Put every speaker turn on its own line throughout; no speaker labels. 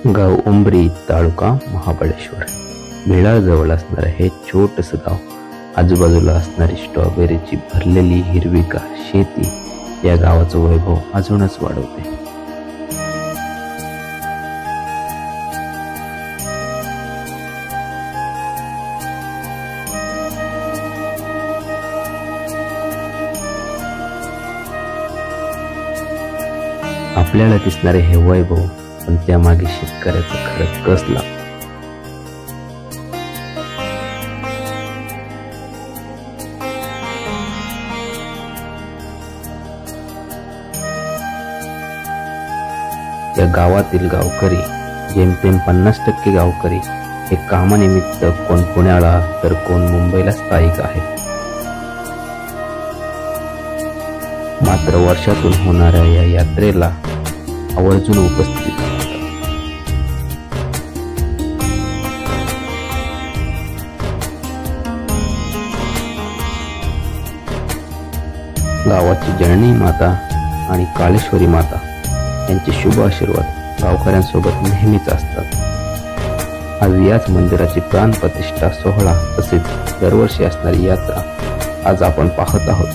गाव उंबरी, तालुका महाबळेश्वर. भेळाजवळ असणारे हे छोटंसं गाव, आजूबाजूला असणारी स्ट्रॉबेरीची भरलेली हिरवीगार शेती या गावाचं वैभव अजूनच वाढवते. आपल्याला दिसणारे हे वैभव, पण त्यामागे शेतकऱ्याचं खरं कस लागतं. या गावातील गावकरी, जेमतेम 50% गावकरी हे कामानिमित्त कोण पुण्याला तर कोण मुंबईला स्थायिक आहेत. मात्र वर्षातून होणाऱ्या या यात्रेला आवर्जून उपस्थित असतात. गावाची जननी माता आणि काळेश्वरी माता यांचे शुभ आशीर्वाद गावकऱ्यांसोबत नेहमीच असतात. आज याच मंदिराची प्राणप्रतिष्ठा सोहळा तसेच दरवर्षी असणारी यात्रा आज आपण पाहत आहोत.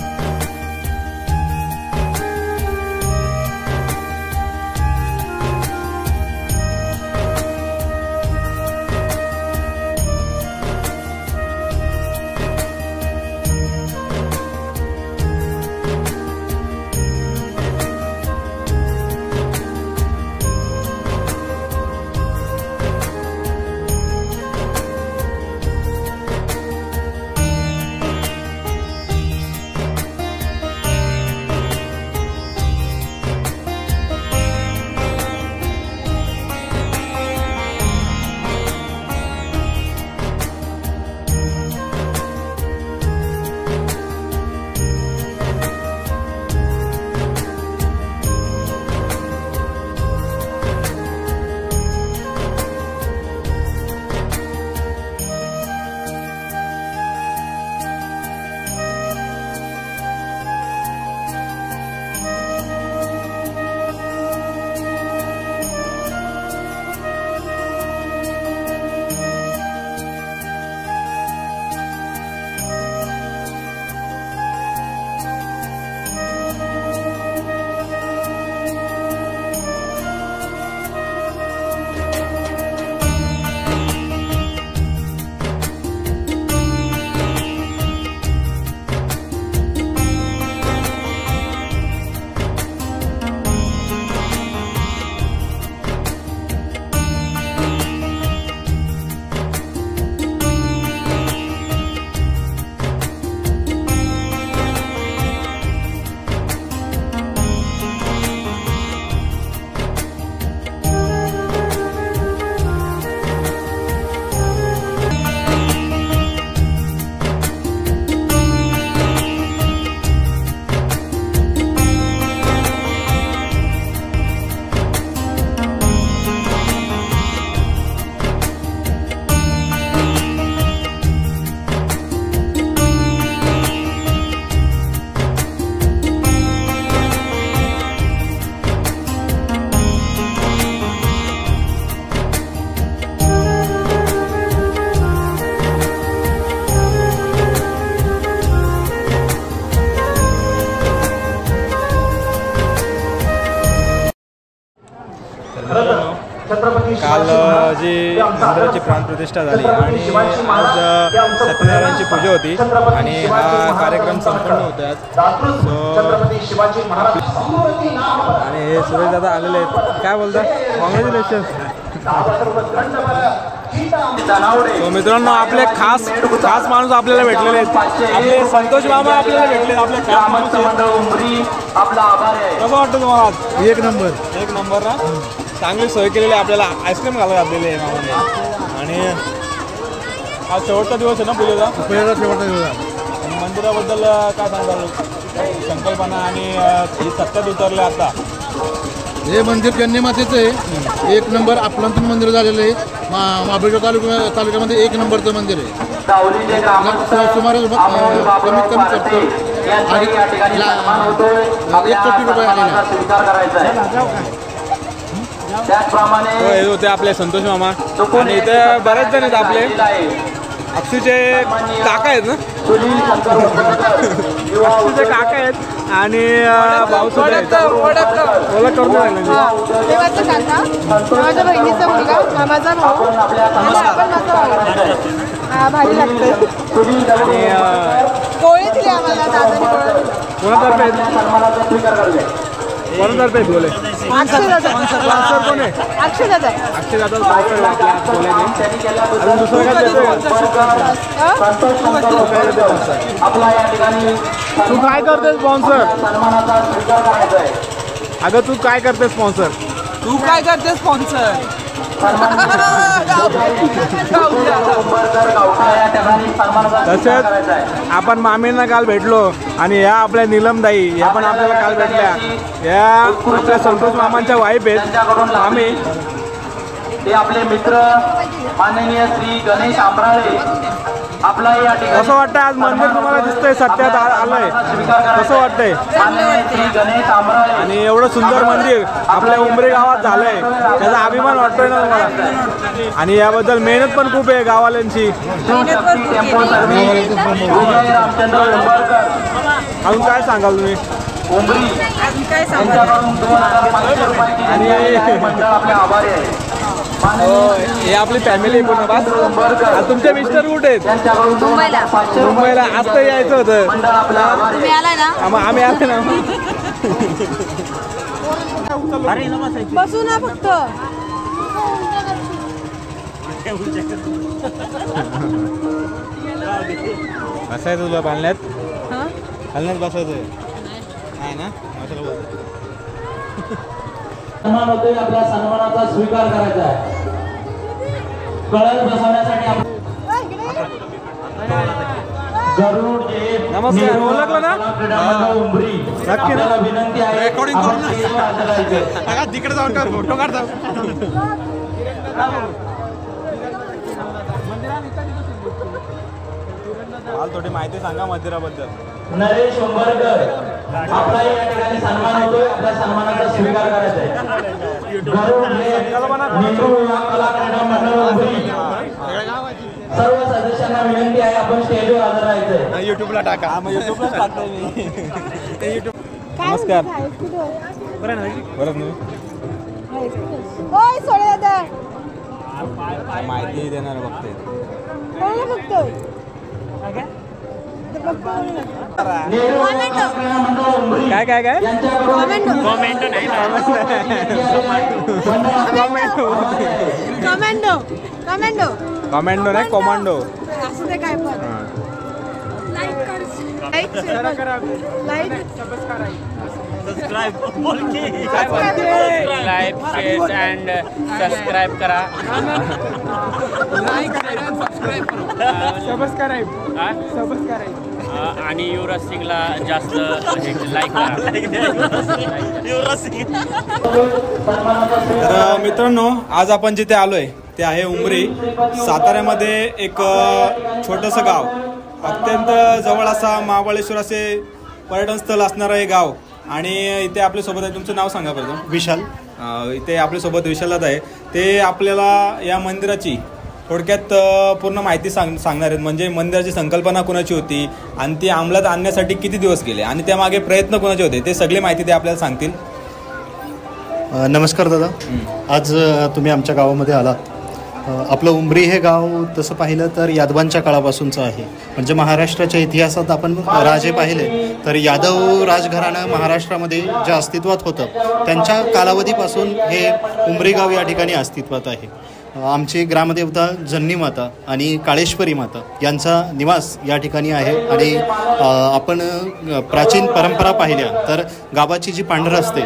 काल जी मंदिराची प्राणप्रतिष्ठा झाली आणि आज सत्यनारायणची पूजा होती आणि हा कार्यक्रम संपन्न होता आणि हे सुरेश दादा आलेले आहेत. काय बोलतात? कॉंग्रॅच्युलेशन. तो मित्रांनो, आपले खास माणूस आपल्याला भेटलेले आहेत. आपले संतोष मामा आपल्याला भेटले. आपले खास माणूस. कसं वाटतं तुम्हाला आज?
एक नंबर
ना. चांगली सोय केलेली आहे. आपल्याला आईस्क्रीम घालायला आपलेले आहे मामाने. आणि आज शेवटचा दिवस आहे ना पूजेचा?
शेवटचा दिवस आहे.
मंदिराबद्दल काय सांगाल? संकल्पना आणि ही सत्यात उतरले आता.
हे मंदिर कन्यामातेचं आहे. एक नंबर आपलांतून मंदिर झालेलं आहे. महाबळेश्वर तालुक्यामध्ये एक नंबरचं मंदिर आहे. सुमारे कमीत कमी खर्च 1 कोटी रुपये आलेला आहे.
हे होते आपले संतोष मामा आणि इथे बरेच जण आहेत आपले अक्षूचे काका आहेत ना अक्षूचे काका आहेत आणि भाऊ सुद्धा ओळख करून राहिला
देवाचा काका माझ्या बहिणीचा मुलगा मामाचा भाऊ आणि आपण माझा भाऊ भारी लागते
आणि
पोळी दिली आम्हाला दादाने
कोणातर्फे कोणातर्फे बोले
अक्षय दादा
कोण आहे
अक्षय दादा
अक्षय दादा बोलायचे अजून दुसरं काय देतोय तू काय करते स्पॉन्सर अगं तू काय करते स्पॉन्सर तसेच आपण मामींना काल भेटलो आणि या आपल्या नीलमदाई या पण आपल्याला काल भेटल्या या आपल्या संतोष मामांच्या वाईफ आहेत मामी
ते आपले मित्र माननीय श्री गणेश आंबराळे आपला या ठिकाणी
कसं वाटतंय आज मंदिर तुम्हाला दिसतंय सत्यात आलंय कसं वाटतंय
माननीय श्री गणेश आंबराळे
आणि एवढं सुंदर मंदिर आपल्या उमरी गावात झालंय त्याचा अभिमान वाटतोय ना तुम्हाला आणि याबद्दल मेहनत पण खूप आहे गावाल्यांची
टेम्पो सर्व्हिस विजय रामचंद्र उंबरकर
अजून काय सांगाल तुम्ही
उमरी यांच्याकडून 2500 रुपयाची आणि मंडळ आपले आभारी आहे
हे आपली फॅमिली पूर्ण बस तुमचे मिस्टर कुठे आहेत मुंबईला आज तर यायचं होतं
तुम्ही आलाय ना
आम्ही आलो ना
बसू ना फक्त
बसायचं तुला पालण्यात पालण्यात बसायचं आहे ना
सन्मान होतोय आपल्या सन्मानाचा स्वीकार करायचा आहे कळस बसवण्यासाठी गरुड जे
नमस्कार ओळखलं ना नक्की ना
विनंती आहे रेकॉर्डिंग करून
तिकडे जाऊन का फोटो काढता मला थोडी माहिती सांगा मंदिराबद्दल
नरेश उंबरकर आपला या ठिकाणी सन्मान होतोय आपल्या सन्मानाचा स्वीकार करायचा आहे गरुड नेहरू युवा कला क्रीडा मंडळ उमरी सर्व सदस्यांना विनंती आहे आपण स्टेजवर हजर राहायचंय
युट्यूबला टाका मग युट्यूबला टाकतोय मी युट्यूब नमस्कार बरं ना बरं तुम्ही
ओय सोडे दादा
माहिती देणार बघते
कोणाला बघतोय
नेहरू युवा कला क्रीडा मंडळ उमरी
काय काय काय
कमांडो कमांडो
कमांडो नाही कमांडो
असं ते काय पण लाईक
शेअर अँड सबस्क्राईब करा आणि युवराज सिंगला जास्त लाईक करा
तर मित्रांनो आज आपण जिथे आलोय ते आहे उमरी साताऱ्यामध्ये एक छोटंसं गाव अत्यंत जवळ असा महाबळेश्वर असे पर्यटन स्थळ असणारं हे गाव आणि इथे आपल्यासोबत आहे तुमचं नाव सांगा बरं
विशाल
इथे आपल्यासोबत विशालात आहे ते आपल्याला या मंदिराची थोडक्यात पूर्ण माहिती सांगणार आहेत म्हणजे मंदिराची संकल्पना कोणाची होती आणि ती अंमलात आणण्यासाठी किती दिवस गेले आणि त्यामागे प्रयत्न कोणाचे होते ते सगळे माहिती ते आपल्याला सांगतील.
नमस्कार दादा. आज तुम्ही आमच्या गावामध्ये आलात. आपलं उमरी हे गाव तसं पाहिलं तर यादवांच्या काळापासूनचं आहे. म्हणजे महाराष्ट्राच्या इतिहासात आपण राजे पाहिले तर यादव राजघराणं महाराष्ट्रामध्ये जे अस्तित्वात होतं त्यांच्या कालावधीपासून हे उमरी गाव या ठिकाणी अस्तित्वात आहे. आमची ग्रामदेवता जन्नी माता आणि काळेश्वरी माता यांचा निवास या ठिकाणी आहे. आणि आपण प्राचीन परंपरा पाहिल्या तर गावाची जी पांढरं असते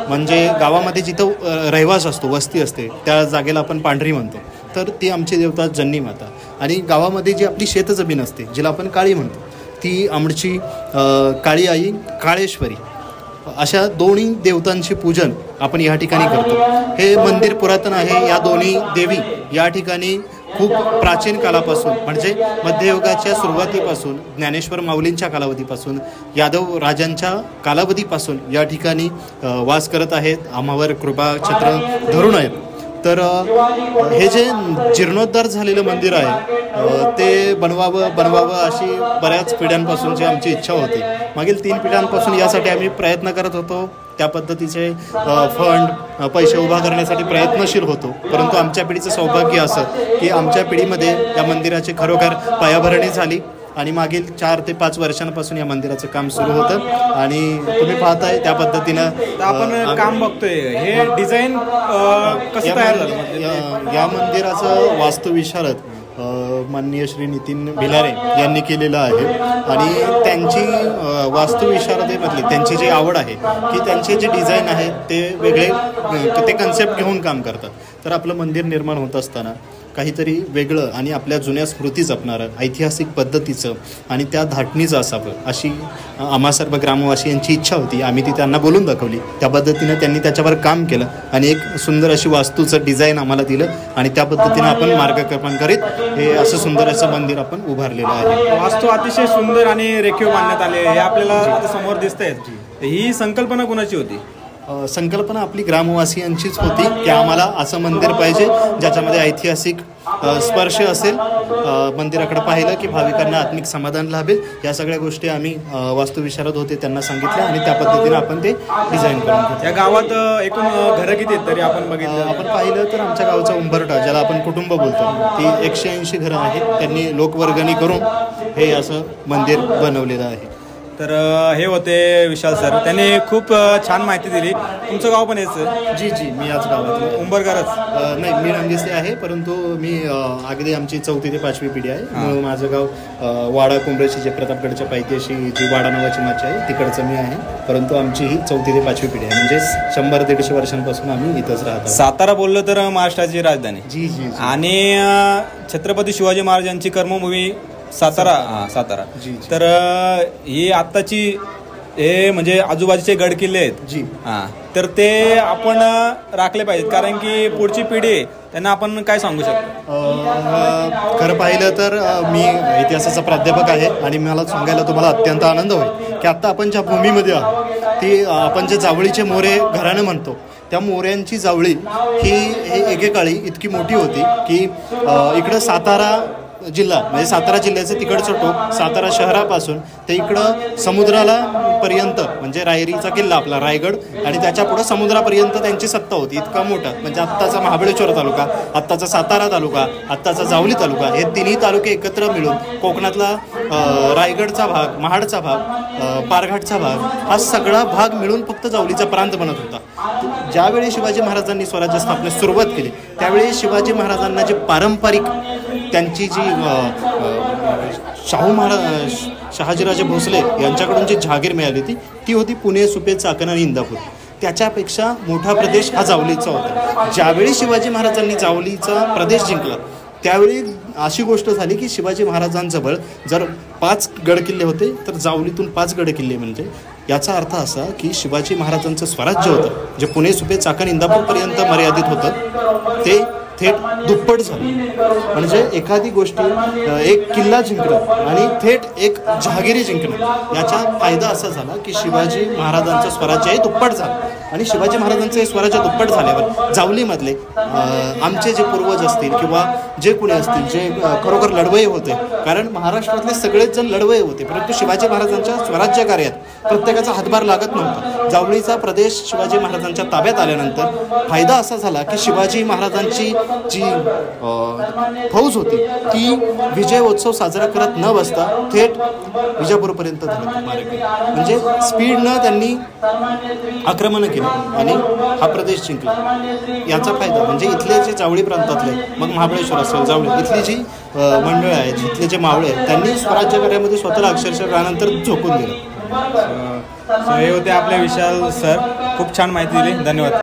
म्हणजे गावामध्ये जिथं रहिवास असतो वस्ती असते त्या जागेला आपण पांढरी म्हणतो तर ती आमची देवता जन्नी माता. आणि गावामध्ये जी आपली शेतजमीन असते जिला आपण काळी म्हणतो ती आमची काळी आई काळेश्वरी अशा दोन्ही देवतांचे पूजन आपण या ठिकाणी करतो. हे मंदिर पुरातन आहे. या दोन्ही देवी या ठिकाणी खूप प्राचीन कालापासून म्हणजे मध्ययुगाच्या सुरुवातीपासून ज्ञानेश्वर माऊलींच्या कालावधीपासून यादव राजांच्या कालावधीपासून या ठिकाणी वास करत आहेत, आम्हावर कृपा छत्र धरून आहेत. तर हे जे जीर्णोद्धार झालेलं मंदिर आहे ते बनवावं अशी बऱ्याच पिढ्यांपासूनची आमची इच्छा होती. मागील 3 पिढ्यांपासून यासाठी आम्ही प्रयत्न करत होतो. त्या पद्धतीचे फंड पैसे उभा करण्यासाठी प्रयत्नशील होतो. परंतु आमच्या पिढीचं सौभाग्य असं की आमच्या पिढीमध्ये या मंदिराची खरोखर पायाभरणी झाली आणि मागील 4 ते 5 वर्षांपासून या मंदिराचं काम सुरू होतं आणि तुम्ही पाहताय त्या पद्धतीनं
आपण काम बघतोय. हे डिझाईन कसं तयार झालं?
या मंदिराचं वास्तुविशारद माननीय श्री नितीन भिलारे यांनी केलेलं आहे आणि त्यांची वास्तुविशारदेमधली त्यांची जी आवड आहे की त्यांचे जे डिझाईन आहेत ते वेगळे ते कन्सेप्ट घेऊन काम करतात. तर आपलं मंदिर निर्माण होत असताना काहीतरी वेगळं आणि आपल्या जुन्या स्मृती जपणारं, ऐतिहासिक पद्धतीचं आणि त्या धाटणीचं असावं अशी आम्हा सर्व ग्रामवासी यांची इच्छा होती. आम्ही ती त्यांना बोलून दाखवली. त्या पद्धतीनं त्यांनी त्याच्यावर काम केलं आणि एक सुंदर अशी वास्तूचं डिझाईन आम्हाला दिलं आणि त्या पद्धतीनं आपण मार्गक्रमण करीत हे असं सुंदर असं मंदिर आपण उभारलेलं आहे.
वास्तू अतिशय सुंदर आणि रेखीव बांधण्यात आले हे आपल्याला आता समोर दिसतंय. ही संकल्पना कुणाची होती?
संकल्पना आपली ग्रामवासियांचीच होती की आम्हाला असं मंदिर पाहिजे ज्याच्यामध्ये ऐतिहासिक स्पर्श असेल. मंदिराकडे पाहिलं की भाविकांना आत्मिक समाधान लाभेल. या सगळ्या गोष्टी आम्ही वास्तुविशारद होते त्यांना सांगितल्या आणि त्या पद्धतीने आपण ते डिझाईन करून घेतलं.
या गावात एकूण घरं किती आहेत तरी आपण बघितलं?
आपण पाहिलं तर आमच्या गावचा उंबरठा ज्याला आपण कुटुंब बोलतो ती 180 घरं आहेत. त्यांनी लोकवर्गणी करून हे असं मंदिर बनवलेलं आहे.
तर हे होते विशाल सर, त्यांनी खूप छान माहिती दिली. तुमचं गाव पण यायचं?
जी मी याच गावातलं.
उंबरगारच?
नाही, मी रंगीसे आहे परंतु मी अगदी आमची 4थी ते 5वी पिढी आहे. म्हणून माझं गाव वाडा कुंभरेशी जे प्रतापगडच्या पायथ्याशी जी वाडा नावाची माची आहे तिकडचं मी आहे. परंतु आमची ही 4थी ते 5वी पिढी आहे म्हणजे 100-150 वर्षांपासून आम्ही इथंच राहतो.
सातारा बोललं तर महाराष्ट्राची राजधानी.
जी
आणि छत्रपती शिवाजी महाराजांची कर्मभूमी सातारा. सातारा. तर ही आत्ताची हे म्हणजे आजूबाजूचे गड किल्ले आहेत
जी.
तर ते आपण राखले पाहिजेत कारण की पुढची पिढी त्यांना आपण काय सांगू शकतो?
खरं पाहिलं तर मी इतिहासाचा प्राध्यापक आहे आणि मला सांगायला तुम्हाला अत्यंत आनंद होईल की आत्ता आपण ज्या भूमीमध्ये आहोत ती आपण जे जावळीचे मोरे घराणं म्हणतो त्या मोऱ्यांची जावळी ही एकेकाळी इतकी मोठी होती की इकडं सातारा जिल्हा म्हणजे सातारा जिल्ह्याचं तिकडचं टोक सातारा शहरापासून ते इकडं समुद्राला पर्यंत म्हणजे रायरीचा किल्ला आपला रायगड आणि त्याच्या पुढं समुद्रापर्यंत त्यांची सत्ता होती. इतका मोठा म्हणजे आत्ताचा महाबळेश्वर तालुका, आत्ताचा सातारा तालुका, आत्ताचा जावली तालुका हे तिन्ही तालुके एकत्र मिळून कोकणातला रायगडचा भाग, महाडचा भाग, पारघाटचा भाग हा सगळा भाग मिळून फक्त जावलीचा प्रांत बनत होता. ज्यावेळी शिवाजी महाराजांनी स्वराज्य स्थापनेस सुरुवात केली त्यावेळी शिवाजी महाराजांना जे पारंपरिक त्यांची जी शहाजीराजे भोसले यांच्याकडून जी जहागीर मिळाली ती होती पुणे, सुपे, चाकण आणि इंदापूर. त्याच्यापेक्षा मोठा प्रदेश हा जावलीचा होता. ज्यावेळी शिवाजी महाराजांनी जावलीचा प्रदेश जिंकला त्यावेळी अशी गोष्ट झाली की शिवाजी महाराजांजवळ जर 5 गडकिल्ले होते तर जावलीतून 5 गडकिल्ले म्हणजे याचा अर्थ असा की शिवाजी महाराजांचं स्वराज्य होतं जे पुणे, सुपे, चाकण, इंदापूरपर्यंत मर्यादित होतं ते थेट दुप्पट झालं. म्हणजे एखादी गोष्ट एक किल्ला जिंकणं आणि थेट एक जहागिरी जिंकणं याचा फायदा असा झाला की शिवाजी महाराजांचं स्वराज्य हे दुप्पट झालं आणि शिवाजी महाराजांचं हे स्वराज्य दुप्पट झाल्यावर जावलीमधले आमचे जे पूर्वज असतील किंवा जे कुणी असतील जे खरोखर लढवय्ये होते कारण महाराष्ट्रातले सगळेच जण लढवय्ये होते परंतु शिवाजी महाराजांच्या स्वराज्य कार्यात प्रत्येकाचा हातभार लागत नव्हता. जावळीचा प्रदेश शिवाजी महाराजांच्या ताब्यात आल्यानंतर फायदा असा झाला की शिवाजी महाराजांची जी फौज होती ती विजय उत्सव साजरा करत न बसता थेट विजापूरपर्यंत झालं. म्हणजे स्पीडनं त्यांनी आक्रमण केलं आणि हा प्रदेश जिंकला. याचा फायदा म्हणजे इथले जे जावळी प्रांतातले मग महाबळेश्वर असेल जावळी इथली जी मंडळं आहेत इथले जे मावळे आहेत त्यांनी स्वराज्य कार्यामध्ये स्वतःला अक्षरशः त्यानंतर झोकून दिलं.
हे होते आपले विशाल सर, खूप छान माहिती दिली. धन्यवाद.